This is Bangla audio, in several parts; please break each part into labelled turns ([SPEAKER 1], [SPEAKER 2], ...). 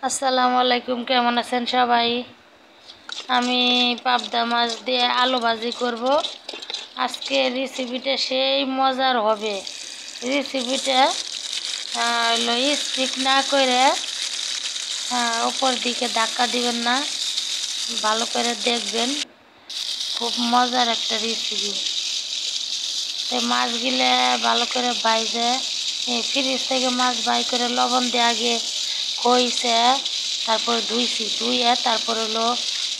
[SPEAKER 1] আসসালামু আলাইকুম, কেমন আছেন সবাই? আমি পাবদা মাছ দিয়ে আলু ভাজি করব। আজকে রেসিপিটা সেই মজার হবে। রেসিপিটা হলো স্টিক না করে উপর দিকে ধাক্কা দিবেন না, ভালো করে দেখবেন। খুব মজার একটা রেসিপি। তো মাছগুলো ভালো করে বাইজে ফ্রিজ থেকে মাছ বাই করে লবণ দিয়ে আগে খইছে, তারপরে ধুইয়ে তারপর হলো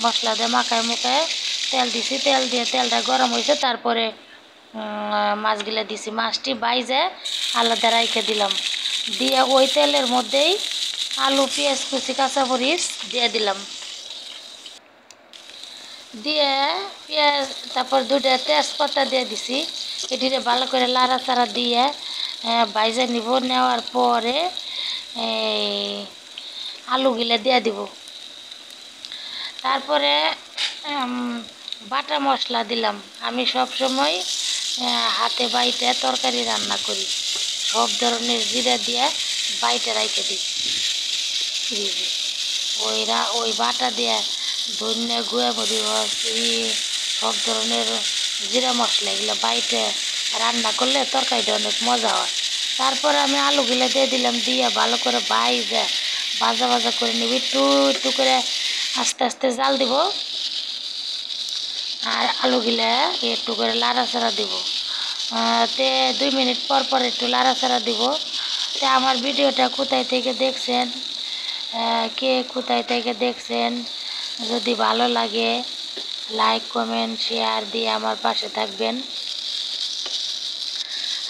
[SPEAKER 1] মশলা দিয়ে মাখায় মুখায় তেল দিছি, তেল দিয়ে তেলটা গরম হয়েছে, তারপরে মাছগুলো দিছি। মাছটি বাইজে আলাদা রাইখে দিলাম, দিয়ে ওই তেলের মধ্যেই আলু পেঁয়াজ কুচি কাঁচামরিচ দিয়ে দিলাম, দিয়ে পেঁয়াজ তারপর দুটো তেজপাতা দিয়ে দিছি। এটিরে ভালো করে লাড়াচাড়া দিয়ে বাইজে নিব। নেওয়ার পরে আলুগুলো দিয়ে দিব। তারপরে বাটা মশলা দিলাম। আমি সব সময় হাতে বাইটে তরকারি রান্না করি, সব ধরনের জিরা দিয়ে বাইটে রাইখে দিই ফ্রিজে। ওই বাটা দিয়ে ধন্য গুঁড়া মরিচ সব ধরনের জিরা মশলা এগুলো বাইটে রান্না করলে তরকারিটা অনেক মজা হয়। তারপরে আমি আলুগুলো দিয়ে দিলাম, দিয়ে ভালো করে ভাজা ভাজা করে নিবি, একটু একটু করে আস্তে আস্তে জাল দিব। আর আলুগুলা একটু করে লাড়াচাড়া দিব, তে 2 মিনিট পর পর একটু লাড়াচাড়া দিব। তে আমার ভিডিওটা কোথায় থেকে দেখছেন, কে কোথায় থেকে দেখছেন, যদি ভালো লাগে লাইক কমেন্ট শেয়ার দিয়ে আমার পাশে থাকবেন,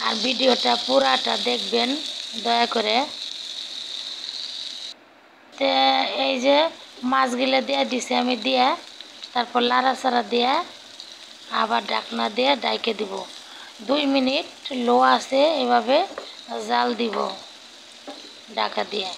[SPEAKER 1] আর ভিডিওটা পুরাটা দেখবেন দয়া করে। তে এই যে মাছগুলো দিয়ে দিছি আমি, দিয়ে তারপর লাড়াচাড়া দিয়ে আবার ঢাকনা দিয়ে ডাইকে দিব। 2 মিনিট লো আছে এভাবে জাল দিব ঢাকা দিয়ে।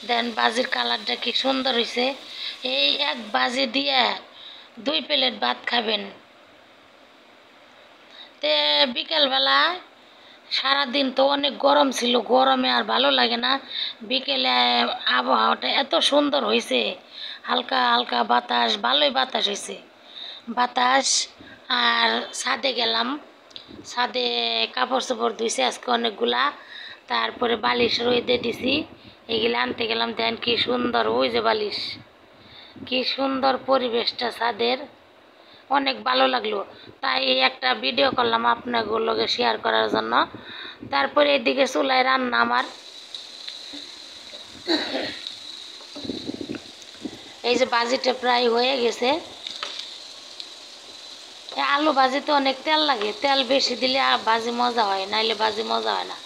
[SPEAKER 1] দেন বাজির কালারটা কি সুন্দর হয়েছে। এই এক বাজি দিয়ে 2 প্লেট ভাত খাবেন। তে বিকেলবেলা সারাদিন তো অনেক গরম ছিল, গরমে আর ভালো লাগে না। বিকেলে আবহাওয়াটা এত সুন্দর হয়েছে, হালকা হালকা বাতাস, ভালোই বাতাস হয়েছে বাতাস। আর ছাদে গেলাম, ছাদে কাপড় চোপড় ধুইছে আজকে অনেকগুলা, তারপরে বালিশ রইদে দিছি, এগুলো আনতে গেলাম। দেন কি সুন্দর, ওই যে বালিশ, কি সুন্দর পরিবেশটা ছাদের, অনেক ভালো লাগলো। তাই একটা ভিডিও করলাম আপনাগুলোকে শেয়ার করার জন্য। তারপরে এদিকে চুলায় রান্না আমার, এই যে ভাজিটা প্রায় হয়ে গেছে। আলু ভাজিতে অনেক তেল লাগে, তেল বেশি দিলে ভাজি মজা হয়, নাইলে ভাজি মজা হয় না।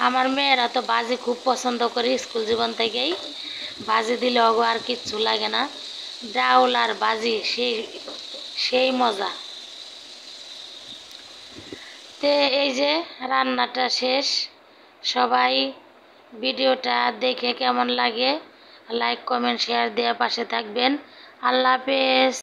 [SPEAKER 1] আমার মেয়েরা তো ভাজি খুব পছন্দ করে, স্কুল জীবন থেকেই ভাজি দিলে ওগো আর কিচ্ছু লাগে না। ডাউল আর ভাজি সেই সেই মজা। তে এই যে রান্নাটা শেষ। সবাই ভিডিওটা দেখে কেমন লাগে লাইক কমেন্ট শেয়ার দেওয়ার পাশে থাকবেন। আল্লাহ হাফেজ।